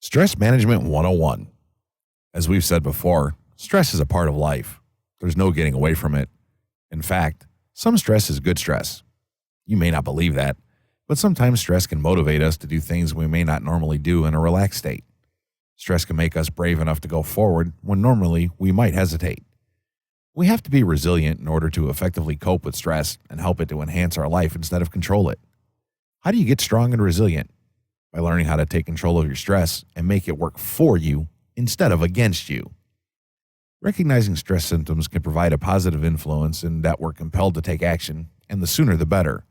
Stress Management 101. As we've said before, stress is a part of life. There's no getting away from it. In fact, some stress is good stress. You may not believe that, but sometimes stress can motivate us to do things we may not normally do in a relaxed state. Stress can make us brave enough to go forward when normally we might hesitate. We have to be resilient in order to effectively cope with stress and help it to enhance our life instead of control it. How do you get strong and resilient? By learning how to take control of your stress and make it work for you instead of against you. Recognizing stress symptoms can provide a positive influence in that we're compelled to take action, and the sooner the better.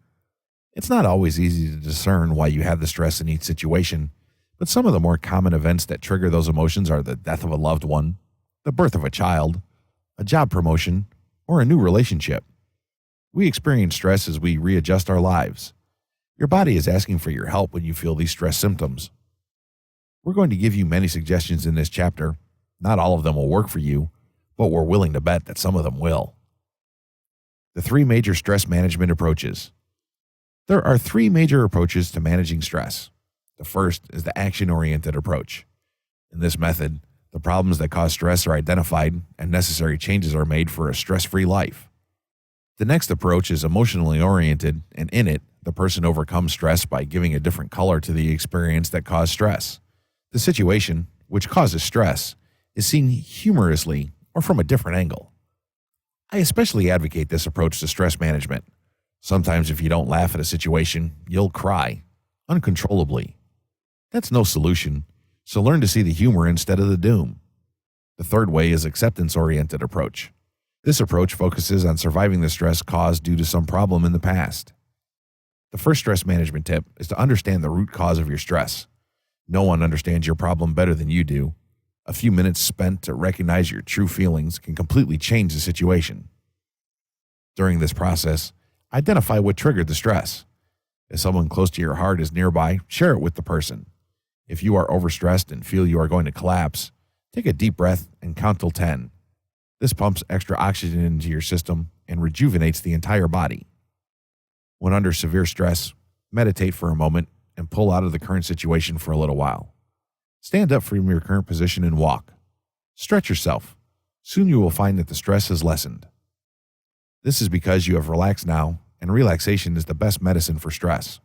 It's not always easy to discern why you have the stress in each situation, but some of the more common events that trigger those emotions are the death of a loved one, the birth of a child, a job promotion, or a new relationship. We experience stress as we readjust our lives. Your body is asking for your help when you feel these stress symptoms. We're going to give you many suggestions in this chapter. Not all of them will work for you, but we're willing to bet that some of them will. The 3 major stress management approaches. There are 3 major approaches to managing stress. The first is the action-oriented approach. In this method, the problems that cause stress are identified and necessary changes are made for a stress-free life. The next approach is emotionally oriented, and in it, the person overcomes stress by giving a different color to the experience that caused stress. The situation, which causes stress, is seen humorously or from a different angle. I especially advocate this approach to stress management. Sometimes if you don't laugh at a situation, you'll cry, uncontrollably. That's no solution, so learn to see the humor instead of the doom. The third way is acceptance-oriented approach. This approach focuses on surviving the stress caused due to some problem in the past. The first stress management tip is to understand the root cause of your stress. No one understands your problem better than you do. A few minutes spent to recognize your true feelings can completely change the situation. During this process, identify what triggered the stress. If someone close to your heart is nearby, share it with the person. If you are overstressed and feel you are going to collapse, take a deep breath and count till 10. This pumps extra oxygen into your system and rejuvenates the entire body. When under severe stress, meditate for a moment and pull out of the current situation for a little while. Stand up from your current position and walk. Stretch yourself. Soon you will find that the stress has lessened. This is because you have relaxed now, and relaxation is the best medicine for stress.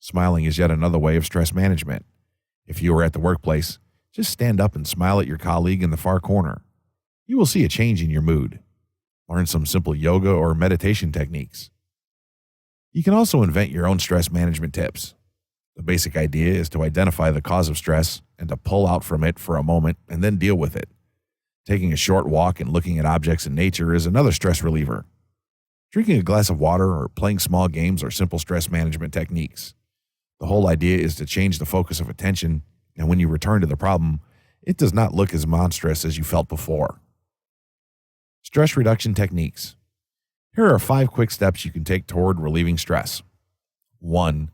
Smiling is yet another way of stress management. If you are at the workplace, just stand up and smile at your colleague in the far corner. You will see a change in your mood. Learn some simple yoga or meditation techniques. You can also invent your own stress management tips. The basic idea is to identify the cause of stress and to pull out from it for a moment and then deal with it. Taking a short walk and looking at objects in nature is another stress reliever. Drinking a glass of water or playing small games are simple stress management techniques. The whole idea is to change the focus of attention, and when you return to the problem, it does not look as monstrous as you felt before. Stress reduction techniques. Here are 5 quick steps you can take toward relieving stress. 1.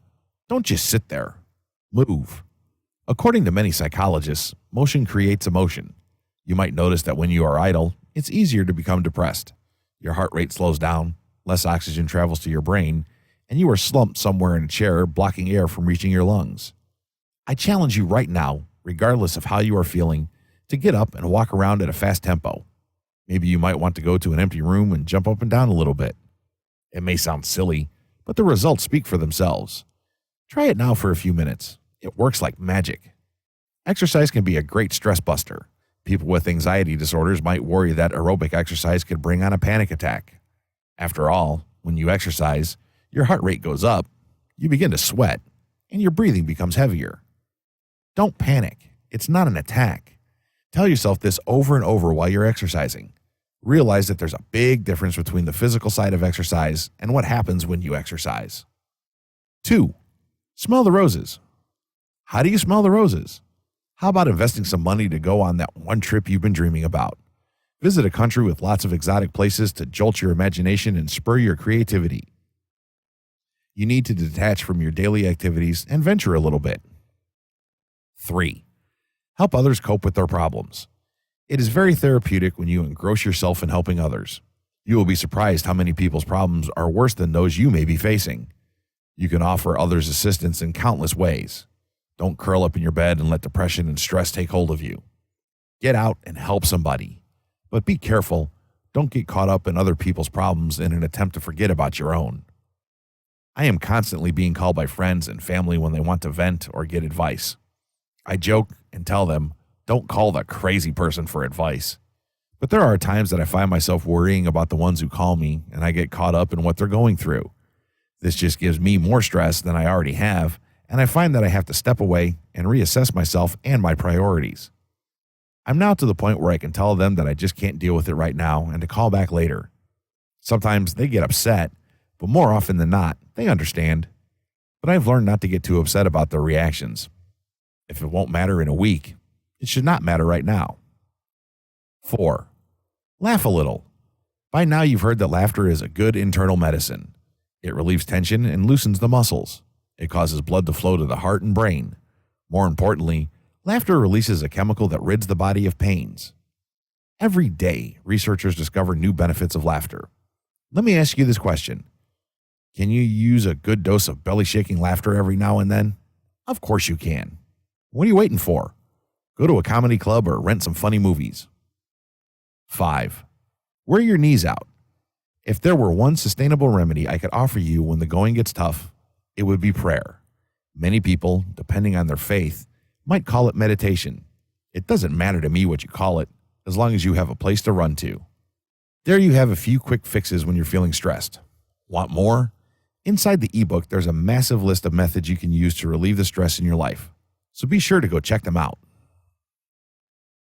Don't just sit there. Move. According to many psychologists, motion creates emotion. You might notice that when you are idle, it's easier to become depressed. Your heart rate slows down, less oxygen travels to your brain, and you are slumped somewhere in a chair, blocking air from reaching your lungs. I challenge you right now, regardless of how you are feeling, to get up and walk around at a fast tempo. Maybe you might want to go to an empty room and jump up and down a little bit. It may sound silly, but the results speak for themselves. Try it now for a few minutes. It works like magic. Exercise can be a great stress buster. People with anxiety disorders might worry that aerobic exercise could bring on a panic attack. After all, when you exercise, your heart rate goes up, you begin to sweat, and your breathing becomes heavier. Don't panic. It's not an attack. Tell yourself this over and over while you're exercising. Realize that there's a big difference between the physical side of exercise and what happens when you exercise. 2. Smell the roses. How do you smell the roses? How about investing some money to go on that one trip you've been dreaming about? Visit a country with lots of exotic places to jolt your imagination and spur your creativity. You need to detach from your daily activities and venture a little bit. 3. Help others cope with their problems. It is very therapeutic when you engross yourself in helping others. You will be surprised how many people's problems are worse than those you may be facing. You can offer others assistance in countless ways. Don't curl up in your bed and let depression and stress take hold of you. Get out and help somebody. But be careful. Don't get caught up in other people's problems in an attempt to forget about your own. I am constantly being called by friends and family when they want to vent or get advice. I joke and tell them, don't call the crazy person for advice. But there are times that I find myself worrying about the ones who call me, and I get caught up in what they're going through. This just gives me more stress than I already have, and I find that I have to step away and reassess myself and my priorities. I'm now to the point where I can tell them that I just can't deal with it right now and to call back later. Sometimes they get upset, but more often than not, they understand. But I've learned not to get too upset about their reactions. If it won't matter in a week, it should not matter right now. 4. Laugh a little. By now you've heard that laughter is a good internal medicine. It relieves tension and loosens the muscles. It causes blood to flow to the heart and brain. More importantly, laughter releases a chemical that rids the body of pains. Every day, researchers discover new benefits of laughter. Let me ask you this question. Can you use a good dose of belly-shaking laughter every now and then? Of course you can. What are you waiting for? Go to a comedy club or rent some funny movies. 5. Wear your knees out. If there were one sustainable remedy I could offer you when the going gets tough, it would be prayer. Many people, depending on their faith, might call it meditation. It doesn't matter to me what you call it, as long as you have a place to run to. There you have a few quick fixes when you're feeling stressed. Want more? Inside the ebook, there's a massive list of methods you can use to relieve the stress in your life. So be sure to go check them out.